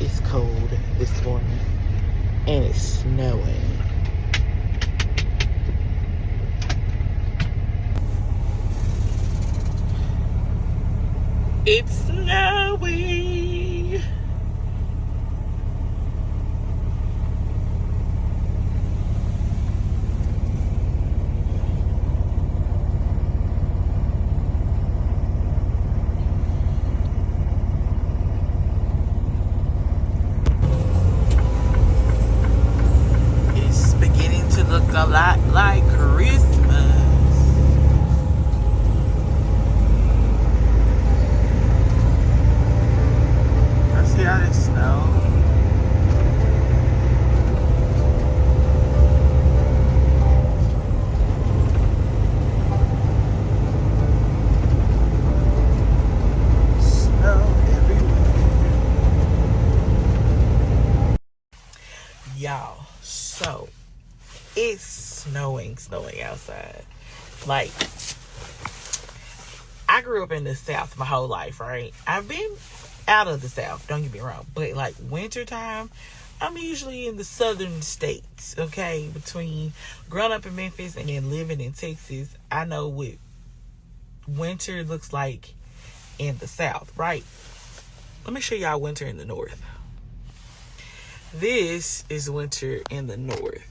It's cold this morning and it's snowing. It's snowing. It's beginning to look a lot like Christmas. See all this snow? Snow everywhere. Y'all, so it's snowing outside. Like, I grew up in the South my whole life, right? I've been out of the South, don't get me wrong, but like wintertime, I'm usually in the southern states, okay? Between growing up in Memphis and then living in Texas, I know what winter looks like in the South, right? Let me show y'all winter in the North. This is winter in the North,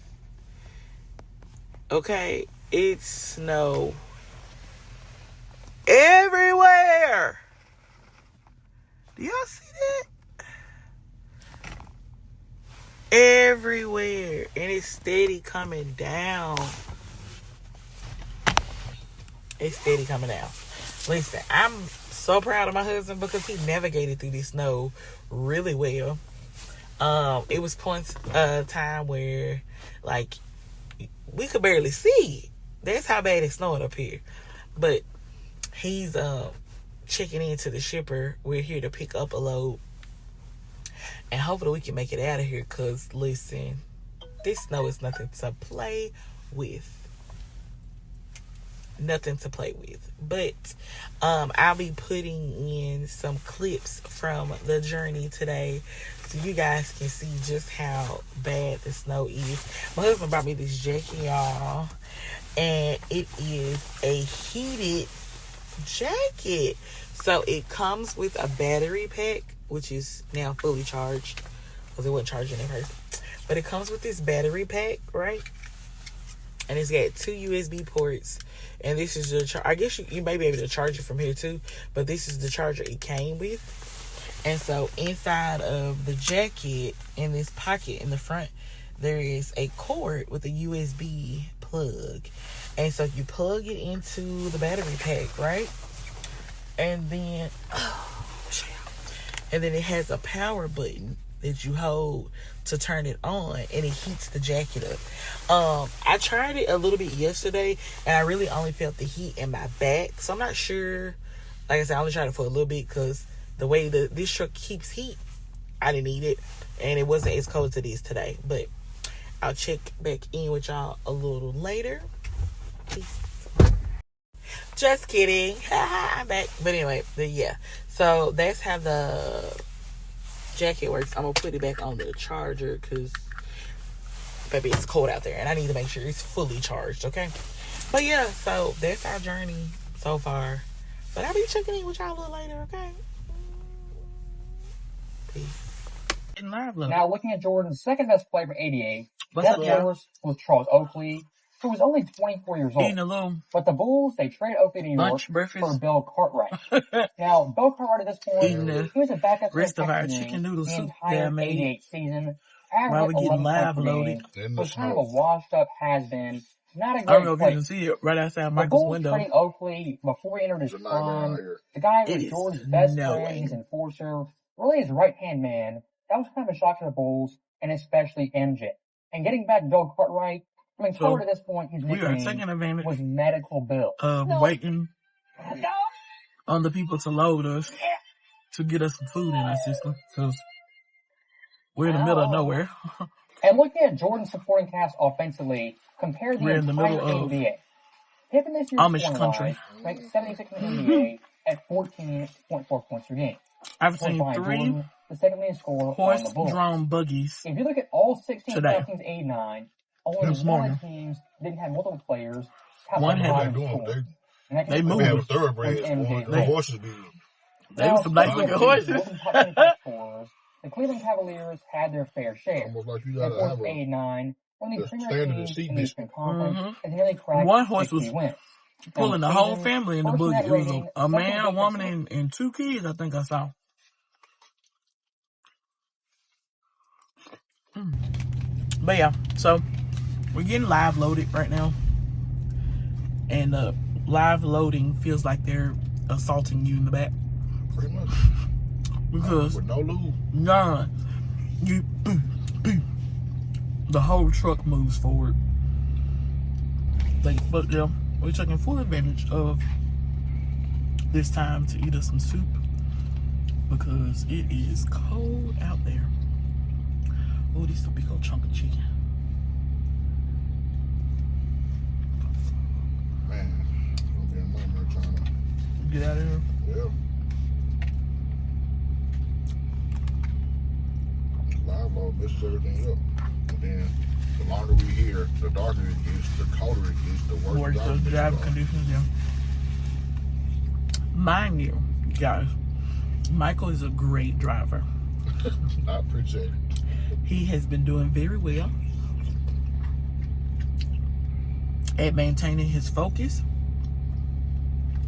okay? It's snow everywhere. Do y'all see that? Everywhere. And it's steady coming down. It's steady coming down. Listen, I'm so proud of my husband because he navigated through this snow really well. It was points time where like we could barely see it. That's how bad it's snowing up here. But he's checking into the shipper. We're here to pick up a load. And hopefully we can make it out of here because, listen, this snow is nothing to play with. Nothing to play with. But I'll be putting in some clips from the journey today so you guys can see just how bad the snow is. My husband brought me this jacket, y'all. And it is a heated jacket. So it comes with a battery pack, which is now fully charged because it wasn't charging at first. But it comes with this battery pack, right? And it's got 2 USB ports. And this is the I guess you may be able to charge it from here too, but this is the charger it came with. And so inside of the jacket, in this pocket in the front, there is a cord with a USB plug. And so you plug it into the battery pack, right? And then it has a power button that you hold to turn it on, and it heats the jacket up. I tried it a little bit yesterday, and I really only felt the heat in my back. So I'm not sure. Like I said, I only tried it for a little bit because the way this truck keeps heat, I didn't need it, and it wasn't as cold as it is today. But I'll check back in with y'all a little later. Peace. Just kidding. I'm back. But anyway, yeah. So that's how the jacket works. I'm going to put it back on the charger because, baby, it's cold out there. And I need to make sure it's fully charged, okay? But yeah, so that's our journey so far. But I'll be checking in with y'all a little later, okay? Peace. Now, looking at Jordan's second best play for 88, that course was Charles Oakley, who was only 24 years old. But the Bulls, they traded Oakley to New York for Bill Cartwright. Now, Bill Cartwright at this point, he was a backup for the chicken noodle soup entire 88 season. While we getting live loaded. Was kind of a washed-up has-been. Not a great I don't know if you can see it right outside Michael's window. The Bulls trading Oakley before he entered his prime. The guy was Jordan's best friend, his enforcer, really his right-hand man. That was kind of a shock to the Bulls, and especially MJ. And getting back to Bill Cartwright, I mean, Cartwright at this point, his nickname was Medical Bill. Waiting on the people to load us to get us some food in our system because we're in the middle of nowhere. And looking at Jordan's supporting cast offensively, compare the entire NBA. Pippen this year's Amish country ranked 76th in the NBA at 14.4 points per game. I've seen 3 Jordan, the second leading scorer horse-drawn buggies. If you look at all 16 playoff teams, 89, only one of the teams didn't have multiple players. One had they moved. They had thoroughbreds. The horses be. They were some nice looking horses. The Cleveland Cavaliers had their fair share. Almost like you gotta have 89. Only the premier teams in the Eastern Conference and nearly cracked one horse was wins. Pulling the whole family in the buggy. It was a man, a woman, and 2 kids, I think I saw. But yeah, so we're getting live loaded right now. And live loading feels like they're assaulting you in the back. Pretty much. Because with no lube. None. You boom, boom. The whole truck moves forward. But yeah, we're taking full advantage of this time to eat us some soup because it is cold out there. Oh, this is a big old chunk of chicken. Man, it's gonna be a nightmare trying to get out of here. Yeah. Live load messes everything up. And then the longer we here, the darker it gets, the colder it gets, the worse the driving conditions, yeah. Mind you, guys, Michael is a great driver. I appreciate it. He has been doing very well at maintaining his focus,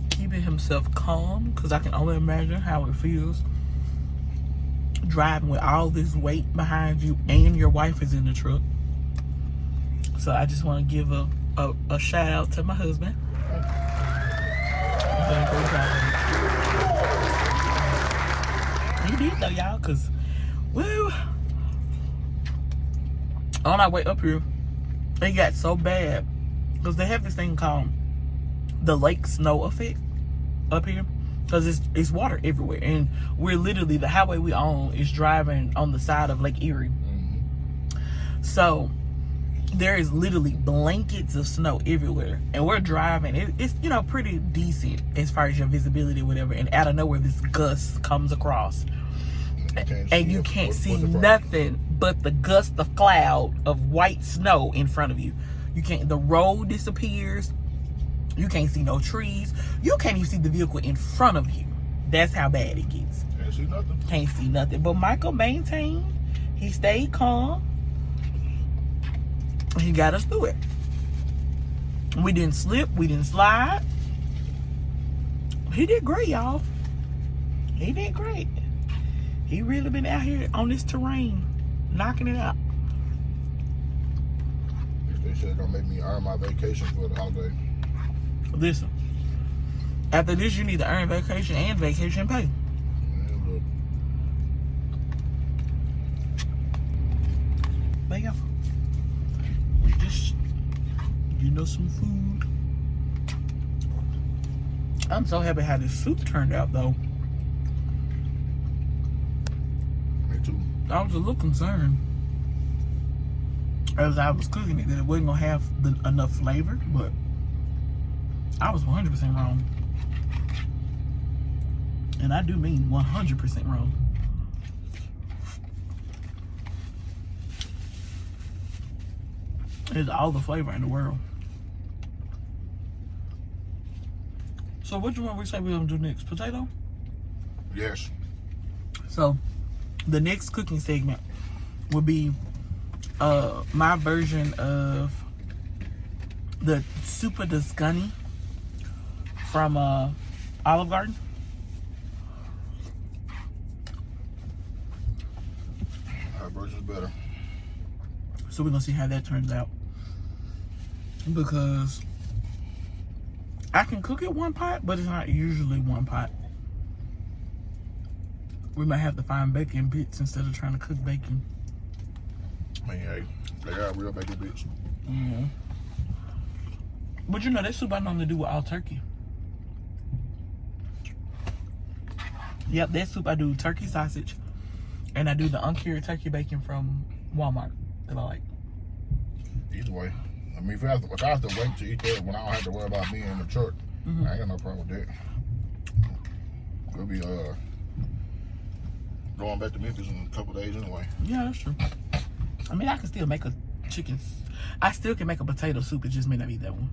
keeping himself calm, because I can only imagine how it feels driving with all this weight behind you and your wife is in the truck. So I just want to give a shout out to my husband. He did though, y'all, because woo, on our way up here, it got so bad because they have this thing called the lake snow effect up here. Because it's water everywhere. And we're literally, the highway we own is driving on the side of Lake Erie. Mm-hmm. So there is literally blankets of snow everywhere. And we're driving. It's, you know, pretty decent as far as your visibility or whatever. And out of nowhere, this gust comes across. And you can't see nothing but the gust of cloud of white snow in front of you. You can't, the road disappears. You can't see no trees. You can't even see the vehicle in front of you. That's how bad it gets. Can't see nothing. Can't see nothing. But Michael maintained. He stayed calm. He got us through it. We didn't slip. We didn't slide. He did great, y'all. He did great. He really been out here on this terrain, knocking it out. They said they're gonna make me earn my vacation for the holiday. Listen, after this, you need to earn vacation and vacation pay. But yeah, we just, some food. I'm so happy how this soup turned out, though. Me too. I was a little concerned as I was cooking it that it wasn't gonna have enough flavor, but I was 100% wrong. And I do mean 100% wrong. It's all the flavor in the world. So what do you want we say we're gonna do next? Potato? Yes. So the next cooking segment will be my version of the Super Dasgani from Olive Garden. Our version's better. So we're gonna see how that turns out. Because I can cook it one pot, but it's not usually one pot. We might have to find bacon bits instead of trying to cook bacon. I mean, hey, they got real bacon bits. Mm-hmm. But you know, that soup I normally do with all turkey. Yep, that soup I do turkey sausage, and I do the uncured turkey bacon from Walmart that I like. Either way, I mean, if I have to wait to eat that when I don't have to worry about being in the truck, I ain't got no problem with that. It'll be going back to Memphis in a couple days anyway. Yeah, that's true. I mean, I can still make a chicken. I still can make a potato soup. It just may not be that one.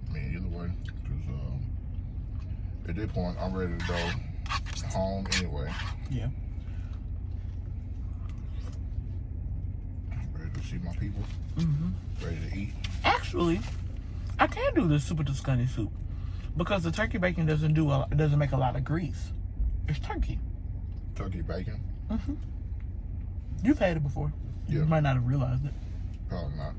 I mean, either way, because at this point, I'm ready to go home anyway. Yeah. Ready to see my people. Ready to eat. Actually, I can do the Super Tuscany soup because the turkey bacon doesn't make a lot of grease. It's turkey. Turkey bacon. You've had it before. Yeah. You might not have realized it. Probably not.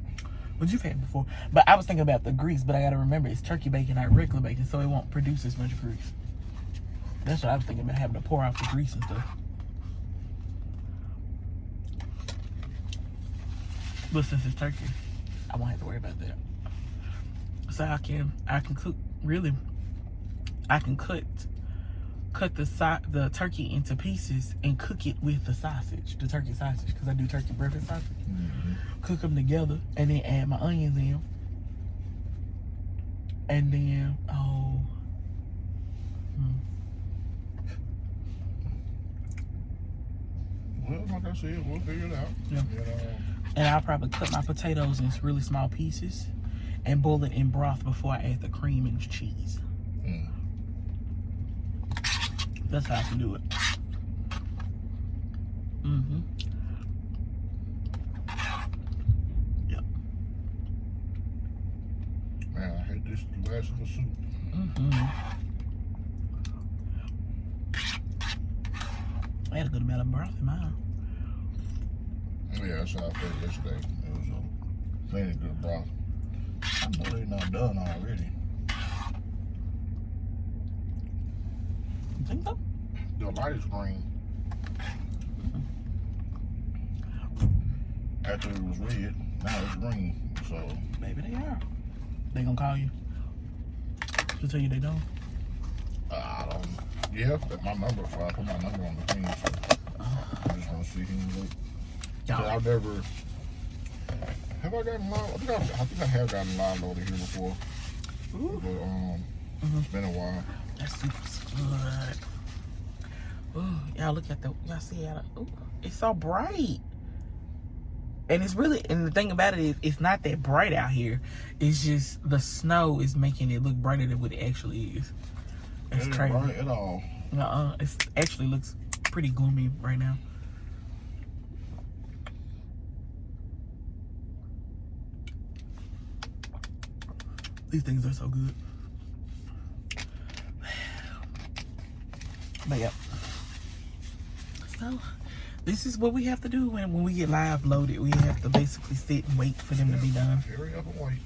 But you've had it before. But I was thinking about the grease, but I gotta remember it's turkey bacon, not regular bacon, so it won't produce as much grease. That's what I was thinking about, having to pour off the grease and stuff. But since it's turkey, I won't have to worry about that. So I can cook, really, I can cut the turkey into pieces and cook it with the sausage, the turkey sausage, because I do turkey breakfast sausage. Cook them together and then add my onions in. And then, Well, like I said, we'll figure it out. Yeah. And I'll probably cut my potatoes in really small pieces and boil it in broth before I add the cream and cheese. That's how I can do it. Yep. Man, I hate this the last of the soup. I had a good amount of broth in mine. Yeah, that's how I felt yesterday. It was plenty good broth. I know they're not done already. You think so? The light is green. After it was red, now it's green. So maybe they are. They gonna call you to tell you they don't? I don't. Yeah, but my number. I put my number on the thing. So I just want to see him. I've never. Have I gotten live? I think I have gotten live over here before. But it's been a while. That soup's good. Ooh, y'all look at y'all see how it's so bright. And it's really, and the thing about it is, it's not that bright out here. It's just the snow is making it look brighter than what it actually is. It's crazy. Bright at all. It actually looks pretty gloomy right now. These things are so good. But yeah. So this is what we have to do when we get live loaded. We have to basically sit and wait for them to be done. Hurry up and wait.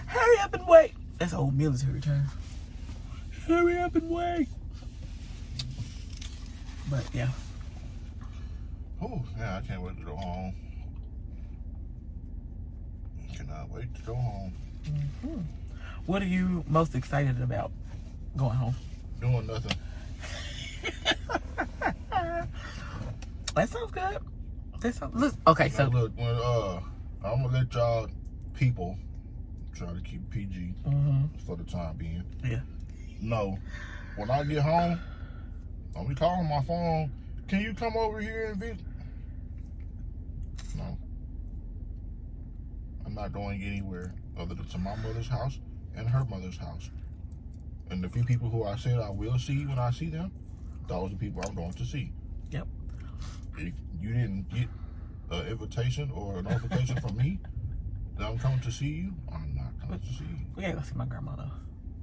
Hurry up and wait. That's old military term. Hurry up and wait. But yeah. Oh, yeah, I can't wait to go home. Cannot wait to go home. What are you most excited about going home? Doing nothing. That sounds good. Okay, so look, when I'm gonna let y'all people try to keep PG for the time being. Yeah. No, when I get home, I'll be calling my phone. Can you come over here and visit? No, I'm not going anywhere other than to my mother's house and her mother's house. And the few people who I said I will see when I see them, those are the people I'm going to see. Yep. If you didn't get an invitation or a notification from me that I'm coming to see you, I'm not coming to see you. We gotta go see my grandma though.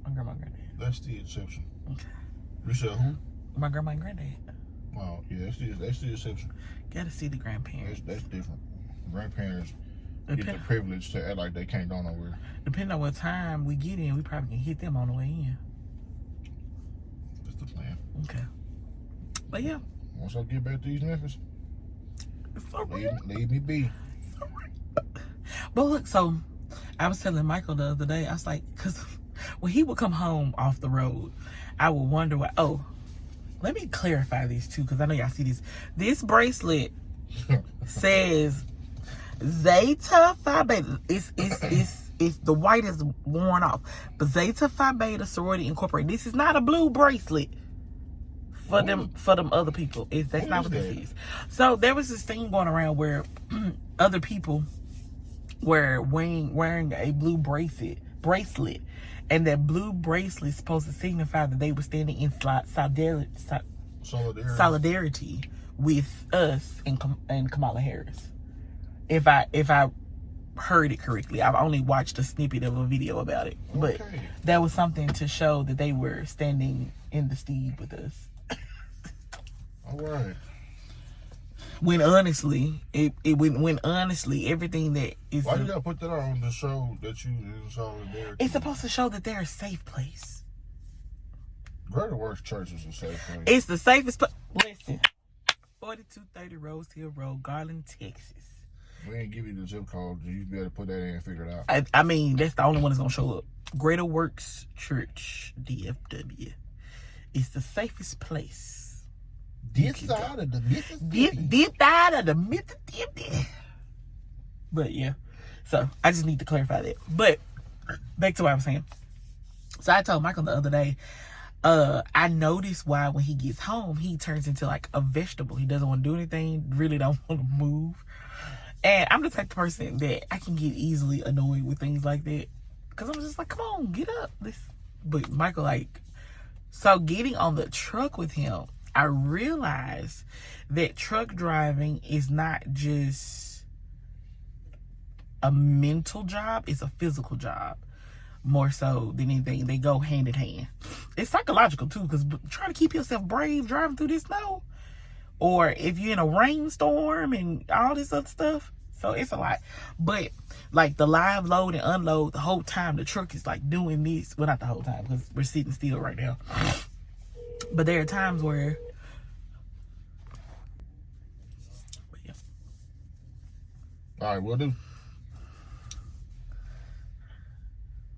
My grandma and granddad. That's the exception. Okay. You said who? My grandma and granddad. Well, yeah, that's the exception. Gotta see the grandparents. That's different. Grandparents get the privilege to act like they can't go nowhere. Depending on what time we get in, we probably can hit them on the way in. That's the plan. Okay. But yeah. Once I get back to East Memphis, leave me be. But look, so I was telling Michael the other day, I was like, because when he would come home off the road, I would wonder what, let me clarify these too, because I know y'all see this. This bracelet says Zeta Phi Beta. It's the white is worn off. But Zeta Phi Beta Sorority Incorporated. This is not a blue bracelet. for them other people. That's not what this is. So there was this thing going around where other people were wearing a blue bracelet, and that blue bracelet is supposed to signify that they were standing in solidarity with us and Kamala Harris. If I heard it correctly. I've only watched a snippet of a video about it, but that was something to show that they were standing in the steed with us. All right. When honestly, everything that is. Why you gotta put that on the show that you in solidarity? It's supposed to show that they're a safe place. Greater Works Church is a safe place. It's the safest place. Listen, 4230 Rose Hill Road, Garland, Texas. We ain't give you the zip code. You better put that in and figure it out. I mean, that's the only one that's gonna show up. Greater Works Church, DFW. It's the safest place. This side of the Mississippi. This side of the Mississippi. But yeah, so I just need to clarify that. But back to what I was saying. So I told Michael the other day, I noticed why when he gets home, he turns into like a vegetable. He doesn't want to do anything, really don't want to move. And I'm the type of person that I can get easily annoyed with things like that. Because I'm just like, come on, get up. But Michael, so getting on the truck with him, I realized that truck driving is not just a mental job, it's a physical job. More so than anything, they go hand in hand. It's psychological too, because trying to keep yourself brave driving through this snow, or if you're in a rainstorm and all this other stuff. So it's a lot. But like the live load and unload, the whole time the truck is like doing this. Well, not the whole time, because we're sitting still right now. But there are times where, yeah. All right, we'll do.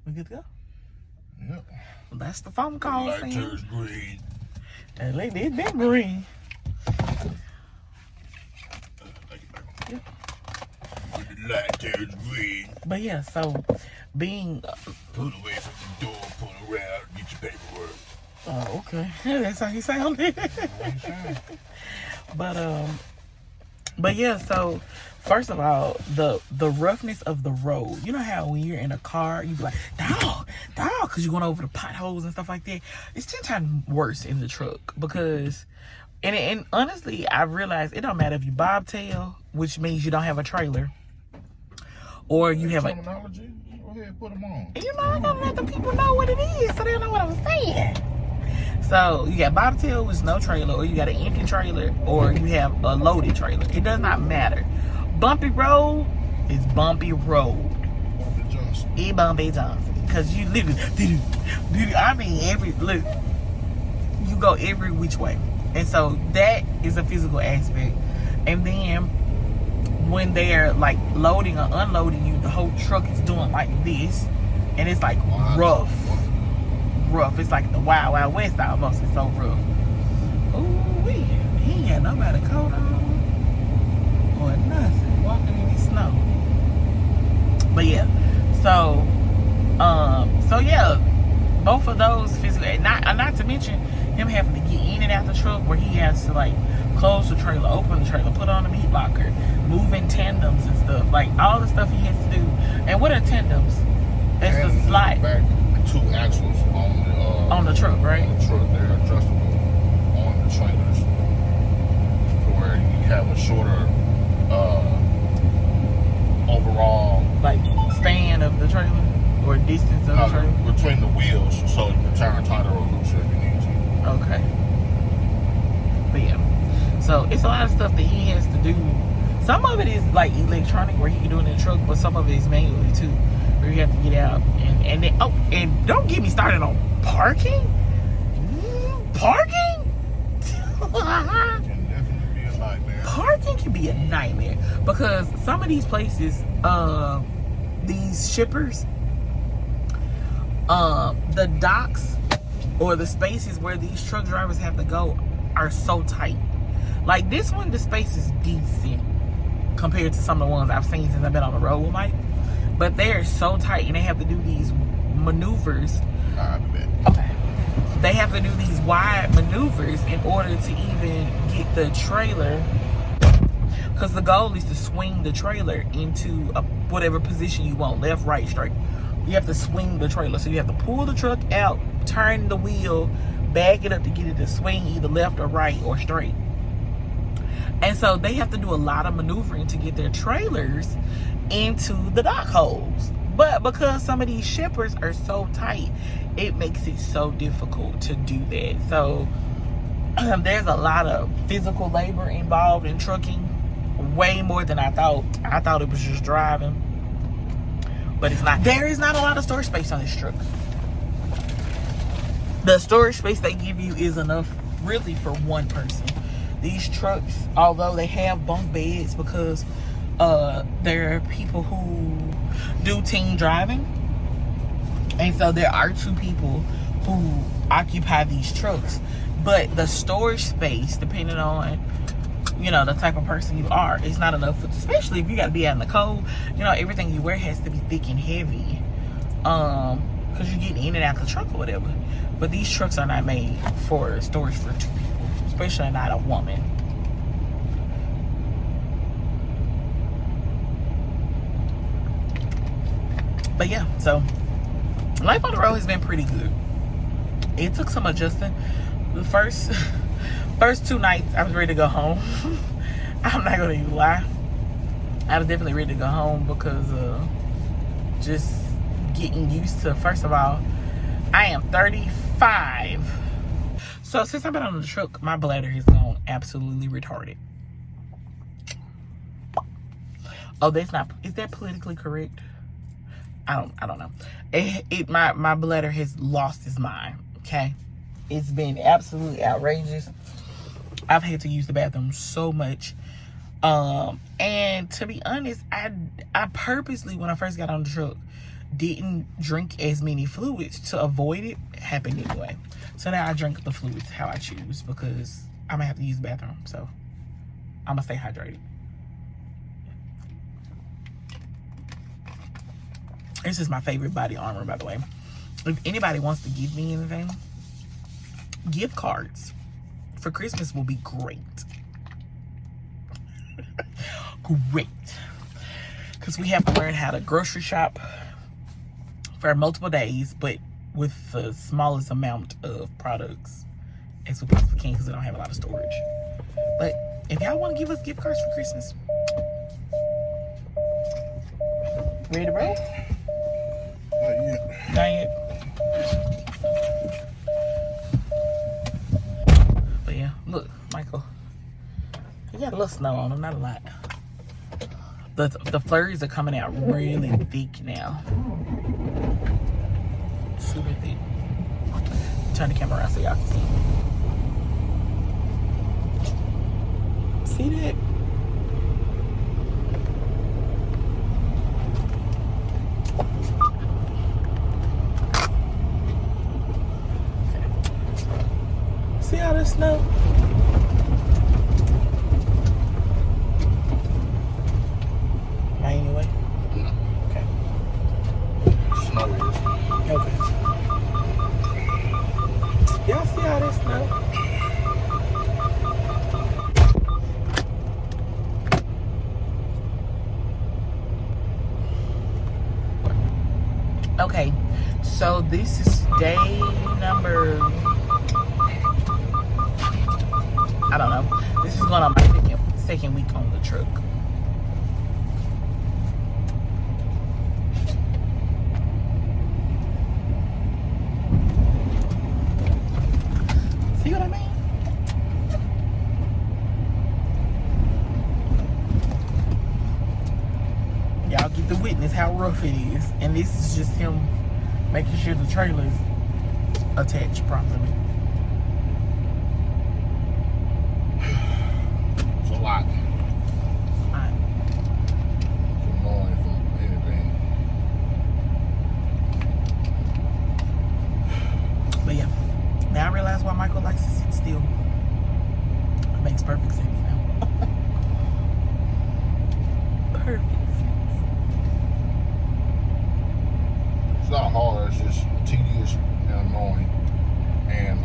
We good to go? Yep. Well, that's the phone call. Light turns green. And they did that green. Yep. When the light turns green. But yeah, so being pull away from the door, pull around, get your paperwork. Oh, okay. That's how he sounded. But yeah, so first of all, the roughness of the road. You know how when you're in a car, you be like, dog, because you're going over the potholes and stuff like that. It's 10 times worse in the truck because, and honestly, I realized it don't matter if you bobtail, which means you don't have a trailer, or you have terminology. Go ahead, put them on. You know, I gotta let the people know what it is so they know what I'm saying. So you got bobtail with no trailer, or you got an empty trailer, or you have a loaded trailer. It does not matter. Bumpy road is bumpy road. Bumpy Johnson. Bumpy Johnson. Because you literally, I mean, look, you go every which way. And so that is a physical aspect. And then when they're like loading or unloading you, the whole truck is doing like this. And it's like rough. It's like the Wild Wild West almost. It's so rough. Ooh, he ain't got nobody coat on or nothing walking in the snow. But yeah, so yeah, both of those physical, not to mention him having to get in and out the truck where he has to like close the trailer, open the trailer, put on the meat locker, move in tandems and stuff, like all the stuff he has to do. And what are tandems? It's the slide. Two axles on the truck, right? On the truck, they're adjustable on the trailers, where you have a shorter overall like span of the trailer or distance of the trailer between the wheels, so you can turn tighter or looser if you need to. Okay. But yeah, so it's a lot of stuff that he has to do. Some of it is like electronic, where he can do it in the truck, but some of it is manually too, where you have to get out and then, and don't get me started on parking. Parking Can definitely be a nightmare. Parking can be a nightmare because some of these places, these shippers, the docks or the spaces where these truck drivers have to go are so tight. Like this one, the space is decent compared to some of the ones I've seen since I've been on the road with Mike. But they are so tight and they have to do these maneuvers. I bet. Okay. they have to do these wide maneuvers in order to even get the trailer, because the goal is to swing the trailer into whatever position you want, left, right, straight. You have to swing the trailer, so you have to pull the truck out, turn the wheel, back it up to get it to swing either left or right or straight. And so they have to do a lot of maneuvering to get their trailers into the dock holes. But because some of these shippers are so tight, it makes it so difficult to do that. So there's a lot of physical labor involved in trucking, way more than I thought. I thought it was just driving, but it's not. There is not a lot of storage space on this truck. The storage space they give you is enough really for one person. These trucks, although they have bunk beds because there are people who do team driving, and so there are 2 people who occupy these trucks, but the storage space, depending on, you know, the type of person you are, it's not enough, especially if you got to be out in the cold. You know, everything you wear has to be thick and heavy, because you're getting in and out the truck or whatever. But these trucks are not made for storage for 2 people, especially not a woman. But yeah, so life on the road has been pretty good. It took some adjusting. The first 2 nights I was ready to go home. I'm not gonna even lie, I was definitely ready to go home because just getting used to, first of all, I am 35. So since I've been on the truck, my bladder has gone absolutely retarded. Oh, that's not, is that politically correct? I don't know. My bladder has lost its mind, okay? It's been absolutely outrageous. I've had to use the bathroom so much. And to be honest, I purposely, when I first got on the truck, didn't drink as many fluids to avoid it happening anyway. So now I drink the fluids how I choose, because I'm gonna have to use the bathroom, so I'm gonna stay hydrated. This is my favorite body armor, by the way. If anybody wants to give me anything, gift cards for Christmas will be great. Great. Because we have to learn how to grocery shop for multiple days, but with the smallest amount of products as we possibly can, because we don't have a lot of storage. But if y'all want to give us gift cards for Christmas, ready to roll? Not yet. But yeah, look, Michael, he got a little snow on him, not a lot. The flurries are coming out really thick now. Super thick. Turn the camera around so y'all can see. See that? See all this snow? Anyway. Okay. Snow is. Okay. Y'all see all this snow? Okay, so this is day number, I don't know. This is going on my second week on the truck. See what I mean? Y'all get to witness how rough it is. And this is just him making sure the trailer's attached properly. It's a lot. It's annoying for anything. But yeah, now I realize why Michael likes to sit still. It makes perfect sense now. Perfect sense. It's not hard, it's just tedious and annoying. And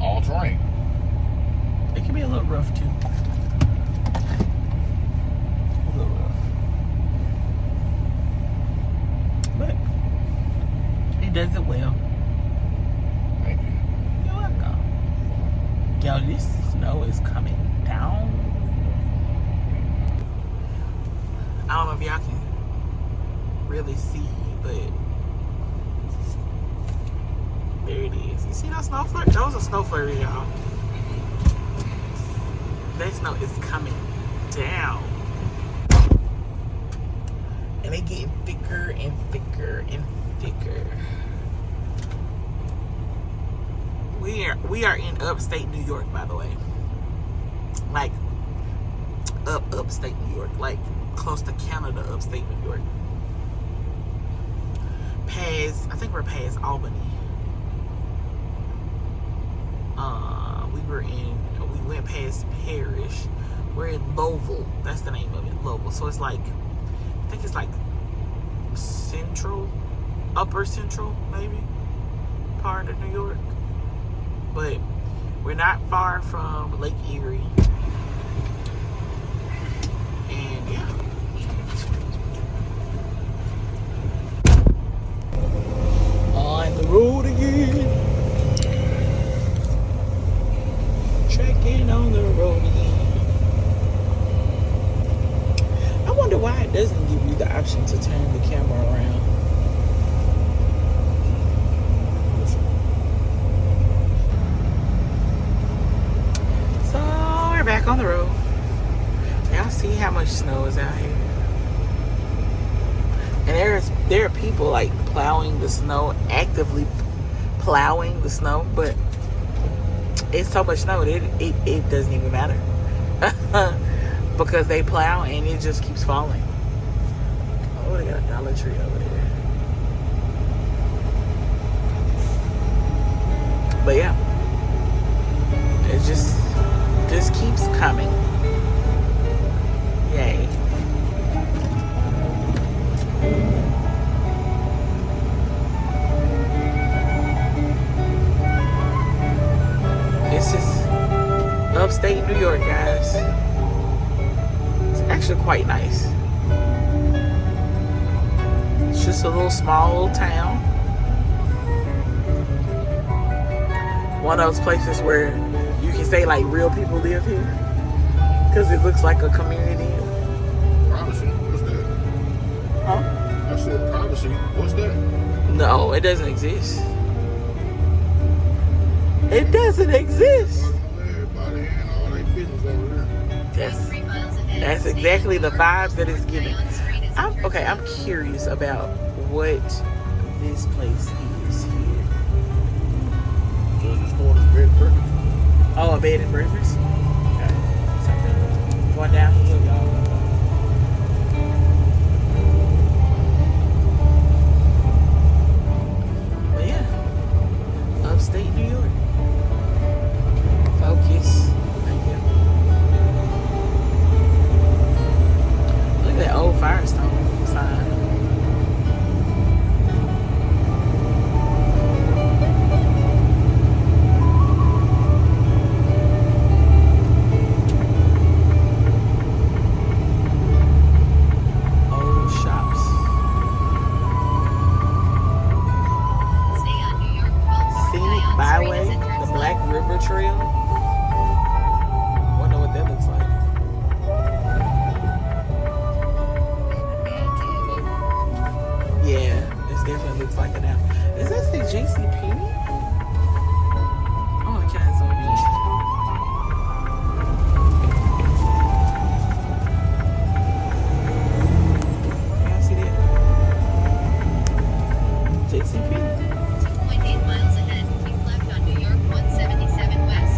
Those are snow flurries, y'all. That snow is coming down. And they getting thicker and thicker and thicker. We are in upstate New York, by the way. Like upstate New York, like close to Canada, upstate New York. I think we're past Albany. We went past Parrish. We're in Lowell. That's the name of it, Lowell. So it's like, I think it's like upper central, maybe, part of New York. But we're not far from Lake Erie. And yeah. On the road again. Trekking on the road again. I wonder why it doesn't give you the option to turn the camera around. So we're back on the road. Y'all see how much snow is out here. And there are people like plowing the snow, actively plowing the snow, but it's so much snow that it doesn't even matter. Because they plow and it just keeps falling. Oh, they got a Dollar Tree over there. But yeah, it just keeps coming. Yay. This is upstate New York, guys. It's actually quite nice. It's just a small little town. One of those places where you can say like real people live here, because it looks like a community. Privacy, what's that? Huh? I said privacy, what's that? No, it doesn't exist. It doesn't exist. Everybody and all their business over there. That's exactly the vibes that it's giving. I'm curious about what this place is here. Just this corner is bed and breakfast. Oh, a bed and breakfast? Okay. Something going down here, y'all. But yeah, upstate New York. Focus. Thank you. Look at that old Firestone sign. Old shops. Scenic Byway, the Black River Trail. Wonder what that looks like. Yeah, this definitely looks like it now. Is that the JCPenney? Oh, I can't zoom in. Y'all see that? JCPenney. 2.8 miles ahead, keep left on New York 177 West.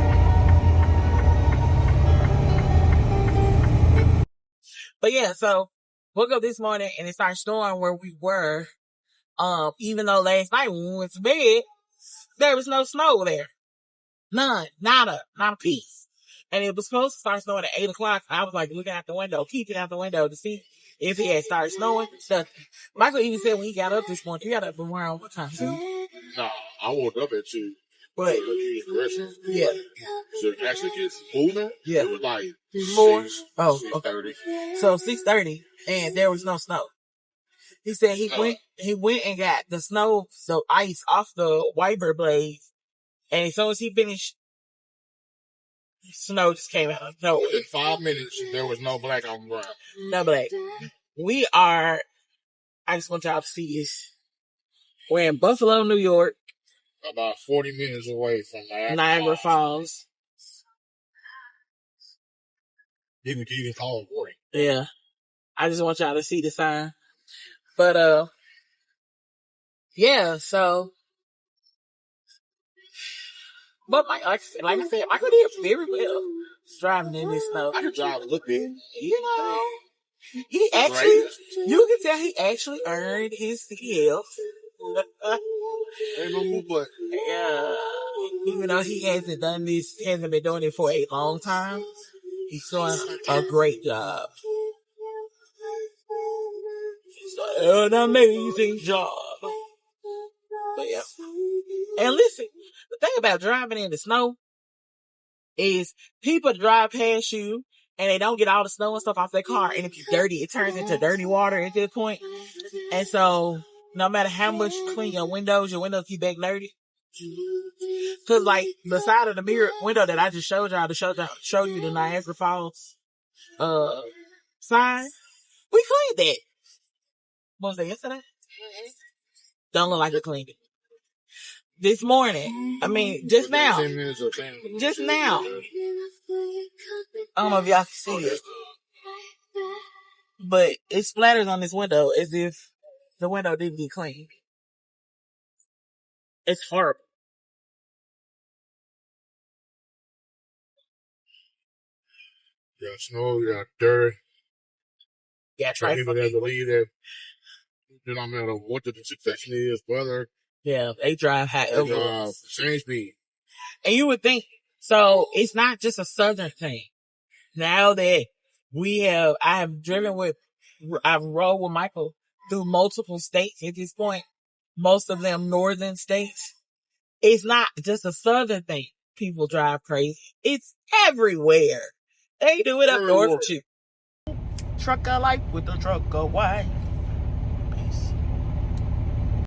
But yeah, so woke up this morning and it started snowing where we were. Even though last night when we went to bed, there was no snow there. None. Not a piece. And it was supposed to start snowing at 8 o'clock. I was like looking out the window, peeking out the window to see if it had started snowing. So Michael even said when he got up this morning, he got up around what time? Nah, I woke up at 2. But yeah. So it actually gets moving. Yeah. It was like 4. 6, Oh, 6:30. So 6:30 and there was no snow. He said he went and got the snow, so ice off the wiper blades, and as soon as he finished, snow just came out of nowhere. In 5 minutes, there was no black on the ground. No black. I just want y'all to see this. We're in Buffalo, New York, about 40 minutes away from Niagara Falls. You can even call it 40. Yeah. I just want y'all to see the sign. But, yeah, so. But like I said, Michael did very well driving in this snow. I can drive a little bit. You know, he actually, you can tell he actually earned his skills. Ain't no more but. Yeah. Even though he hasn't been doing it for a long time, he's doing a great job. He's doing an amazing job. But yeah. And listen, the thing about driving in the snow is people drive past you and they don't get all the snow and stuff off their car. And if it's dirty, it turns into dirty water at this point. And so no matter how much you clean your windows keep back dirty. Cause like the side of the mirror window that I just showed y'all to show you the Niagara Falls, sign, we cleaned that. What was that, yesterday? Don't look like we cleaned it. This morning. I mean, just now. Just now. I don't know if y'all can see it. But it splatters on this window as if the window didn't get cleaned. It's horrible. You got snow, you got dirt. Yeah, try people that believe that, you know, no matter what the situation is, weather. Yeah, they drive however. Same speed. And you would think, so it's not just a southern thing. Now that I've rolled with Michael through multiple states at this point, most of them northern states. It's not just a southern thing. People drive crazy. It's everywhere. They do it up north too. Trucker life with the trucker wife.